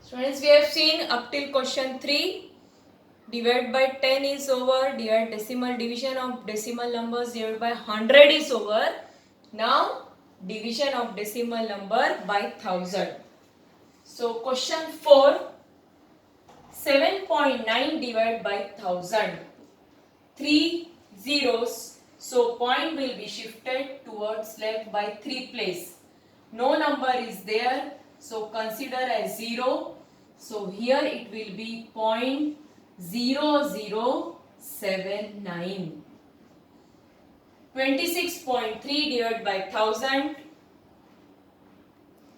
Students, we have seen up till question 3. Divide by 10 is over. Divide decimal division of decimal numbers divided by 100 is over. Now division of decimal number by 1000. So question 4. 7.9 divided by 1000. 3 zeros. So point will be shifted towards left by 3 place. No number is there. So consider as 0. So here it will be 0.0079. 26.3 divided by 1000.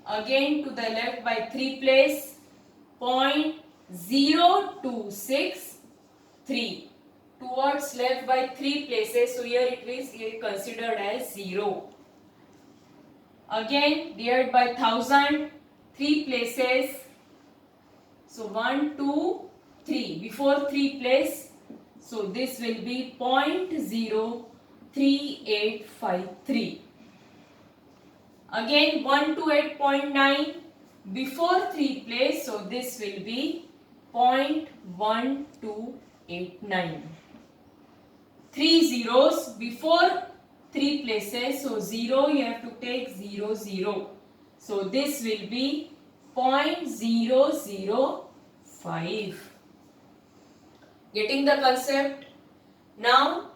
Again to the left by 3 place. 0.0263. Towards left by 3 places. So here it is considered as 0. Again divided by 1000. 3 places. So 1, 2, 3. Before 3 place. So this will be 0.03853. Again 128.9. Before 3 place. So this will be 0.1289. 3 zeros before 3 places. So 0 you have to take 0, 0. So this will be 0.005. Getting the concept? Now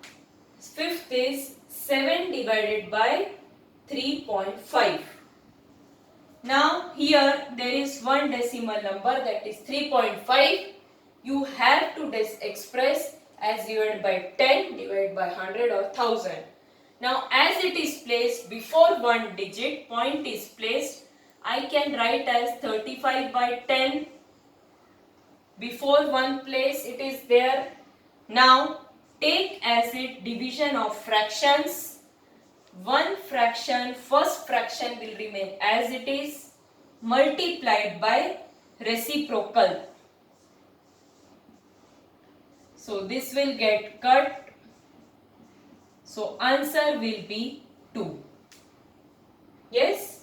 fifth is 7 divided by 3.5. Now here there is one decimal number, that is 3.5. You have to express as divided by 10, divided by 100 or 1000. Now as it is placed before one digit, point is placed, I can write as 35 by 10. Before one place it is there. Now take as it division of fractions. One fraction, first fraction will remain as it is, multiplied by reciprocal. So this will get cut. So answer will be 2. Yes?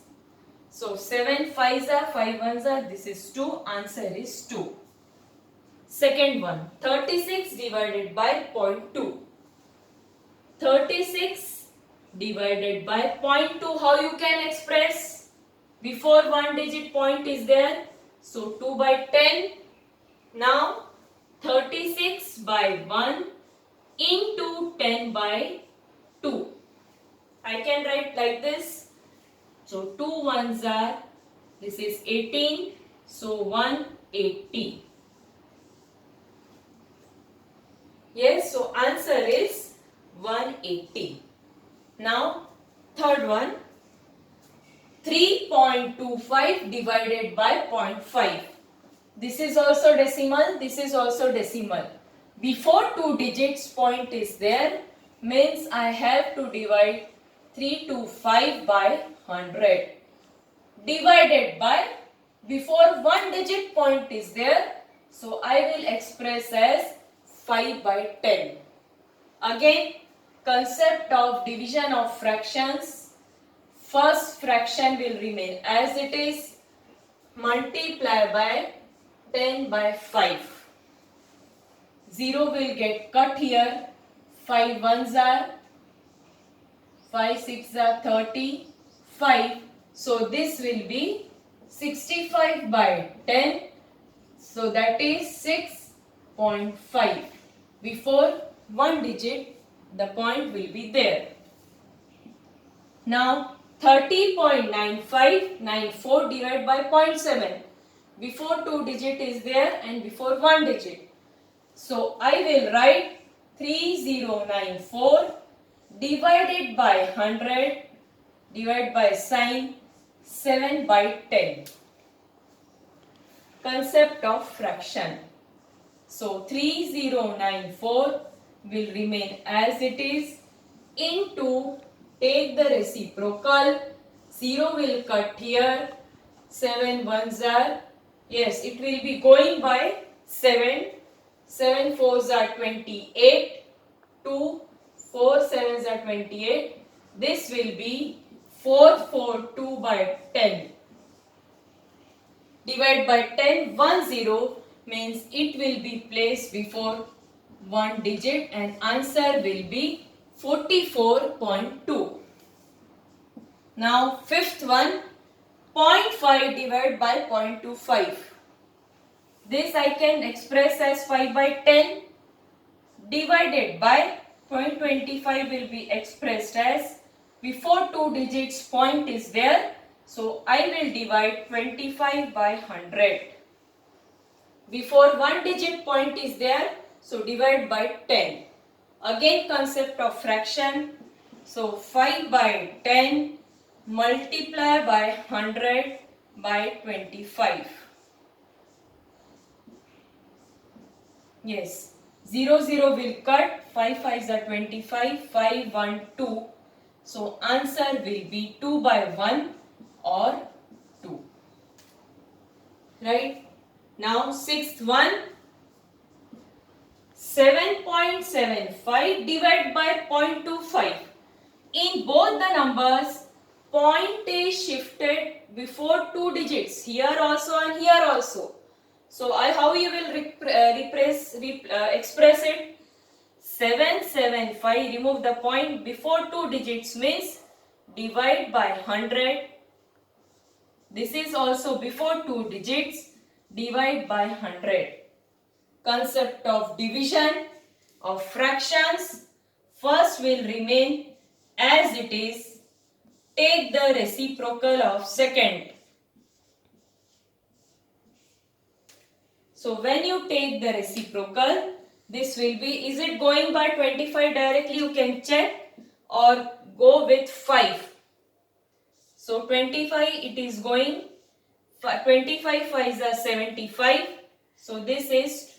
So 7 5s are, 5 1s are, this is 2, answer is 2. Second one, 36 divided by 0.2. 36 divided by 0.2, how you can express? Before one digit point is there, so 2 by 10. Now 36 by 1 into 10 by 2. I can write like this. So 2 ones are, this is 18, so 180. Yes, so answer is 180. Now third one, 3.25 divided by 0.5. This is also decimal, this is also decimal. Before 2 digits point is there, means I have to divide 325 by 100. Divided by, before 1 digit point is there, so I will express as 5 by 10. Again, concept of division of fractions. First fraction will remain as it is, multiply by 10 by 5. 0 will get cut here. 5 ones are, 5 6 are 35. So this will be 65 by 10. So that is 6.5. Before one digit, the point will be there. Now 30.9594 divided by 0.7. Before 2 digit is there and before 1 digit. So I will write 3094 divided by 100 divided by sign 7 by 10. Concept of fraction. So 3094 will remain as it is, into, take the reciprocal, 0 will cut here, 7 ones are, yes, it will be going by 7, 7 4s are 28, 2, 4 7s are 28, this will be 442 by 10. divide by 10, 10 means it will be placed before one digit and answer will be 44.2. Now fifth one, 0.5 divided by 0.25. This I can express as 5 by 10 divided by 0.25 will be expressed as before two digits point is there. So I will divide 25 by 100. Before one digit point is there, so divide by 10. Again concept of fraction. So 5 by 10 multiply by 100 by 25. Yes, 0 0 will cut, 5 5s are 25, 5 1 2. So answer will be 2 by 1 or 2. Right? Now sixth one, 7.75 divided by 0.25. In both the numbers, point is shifted before two digits, here also and here also. So how you will express it? 775, remove the point before two digits means divide by 100. This is also before two digits, divide by 100. Concept of division of fractions. First will remain as it is. Take the reciprocal of second. So when you take the reciprocal, this will be, is it going by 25 directly? You can check or go with 5. So 25 it is going, 25 5s are 75. So this is,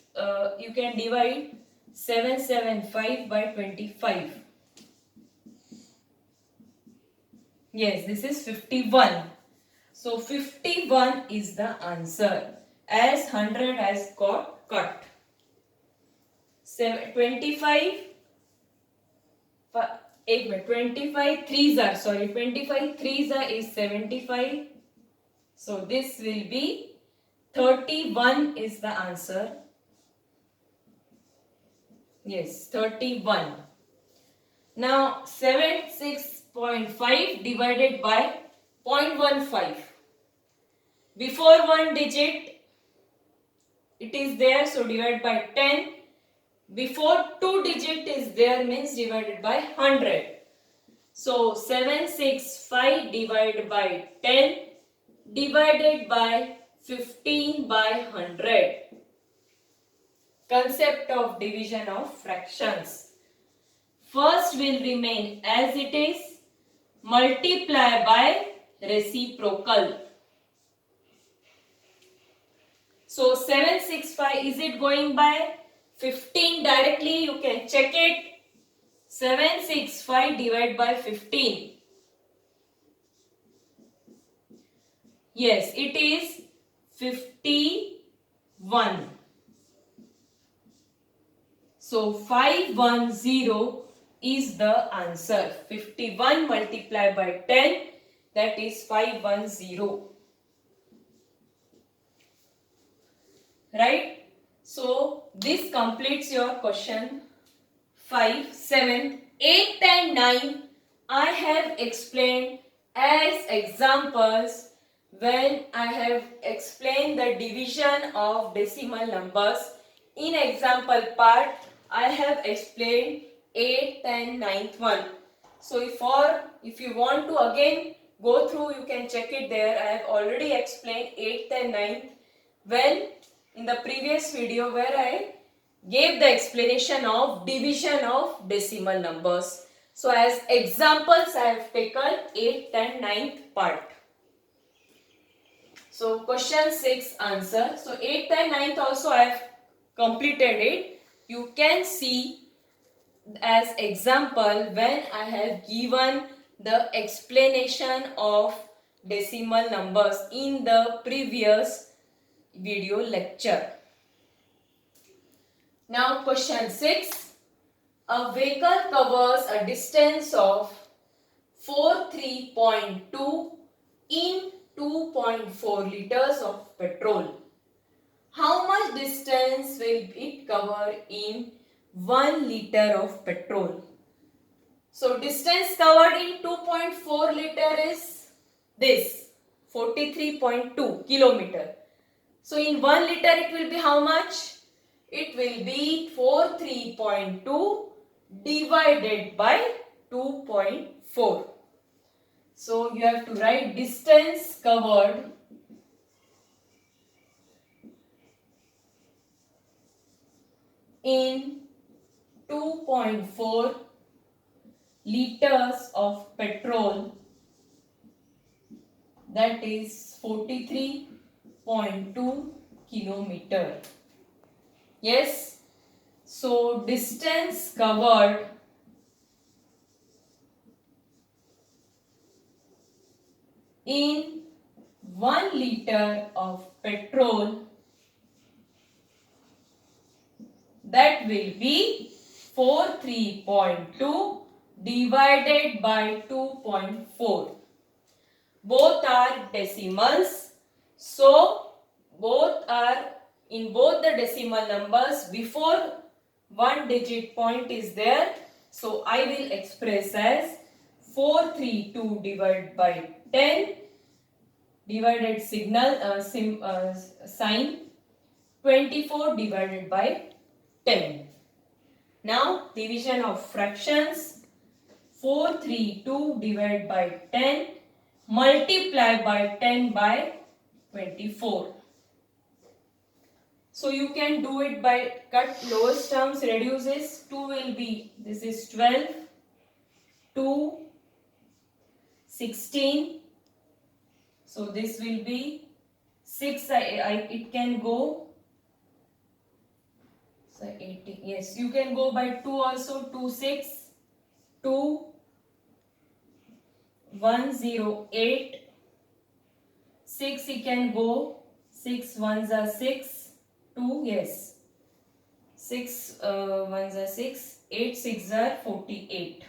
you can divide 775 by 25. Yes, this is 51. So 51 is the answer as 100 has got cut. 25 25 3s are, sorry, 25 3s are is 75. So this will be 31 is the answer. Yes, 31. Now 76.5 divided by 0.15. Before one digit it is there, so divide by 10. Before two digit is there means divided by 100. So 765 divided by 10 divided by 15 by 100. Concept of division of fractions. First will remain as it is, multiply by reciprocal. So 765, is it going by 15 directly? You can check it. 765 divided by 15. Yes, it is 51. So 510 is the answer. 51 multiplied by 10, that is 510. Right? So this completes your question 5, 7, 8 and 9 I have explained as examples when I have explained the division of decimal numbers. In example part I have explained 8th and 9th one. So if you want to again go through, you can check it there. I have already explained 8th and 9th when in the previous video where I gave the explanation of division of decimal numbers. So as examples I have taken 8th and 9th part. So question 6 answer. So 8th and 9th also I have completed it. You can see as example when I have given the explanation of decimal numbers in the previous video lecture. Now question 6. A vehicle covers a distance of 43.2 in 2.4 liters of petrol. How much distance will it cover in 1 liter of petrol? So distance covered in 2.4 liter is this 43.2 kilometer. So in 1 liter it will be how much? It will be 43.2 divided by 2.4. So you have to write distance covered in 2.4 liters of petrol, that is 43.2 kilometer. Yes, so distance covered in 1 liter of petrol, that will be 43.2 divided by 2.4. Both are decimals, so both are in both the decimal numbers before one digit point is there. So I will express as 432 divided by 10, divided signal sign 24 divided by 10. Now division of fractions, 432 divided by 10 multiply by 10 by 24. So you can do it by cut lowest terms, reduces. 2 will be, this is 12, 2, 16. So this will be 6, it can go. So 18, yes, you can go by 2 also, 2, 6, 2, 108, 6 you can go, 6 ones are 6, 2, yes, 6 ones are 6, 8 6 are 48.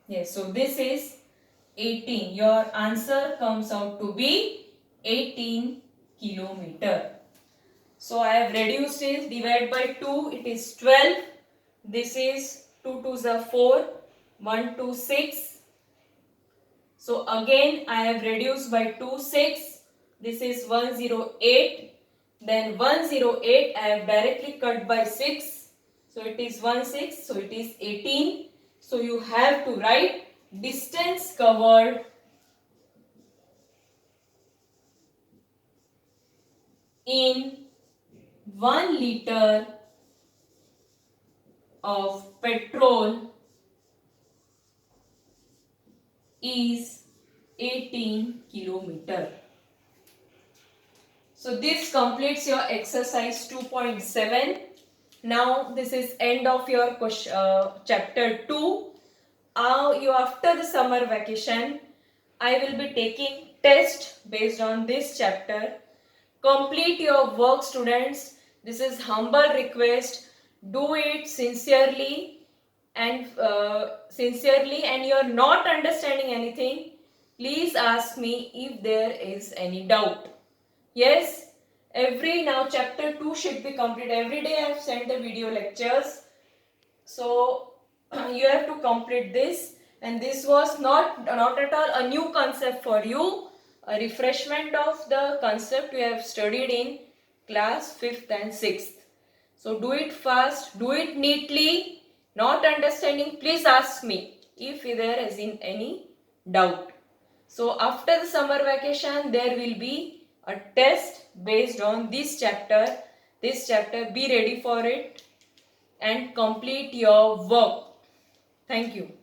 Yes, so this is 18. Your answer comes out to be 18 kilometer. So I have reduced it, divide by 2, it is 12. This is 2 2s are 4, 1 2 6. So again I have reduced by 2 6. This is 108. Then 108 I have directly cut by 6. So it is 1 6. So it is 18. So you have to write distance covered in 1 liter of petrol is 18 kilometer. So this completes your exercise 2.7. Now this is end of your chapter 2. After the summer vacation, I will be taking test based on this chapter. Complete your work, students. This is humble request. Do it sincerely and you are not understanding anything, please ask me if there is any doubt. Yes, now chapter 2 should be complete. Every day I have sent the video lectures. So you have to complete this, and this was not at all a new concept for you, a refreshment of the concept you have studied in class 5th and 6th. So do it fast, do it neatly. Not understanding, please ask me if there is any doubt. So after the summer vacation, there will be a test based on this chapter. Be ready for it and complete your work. Thank you.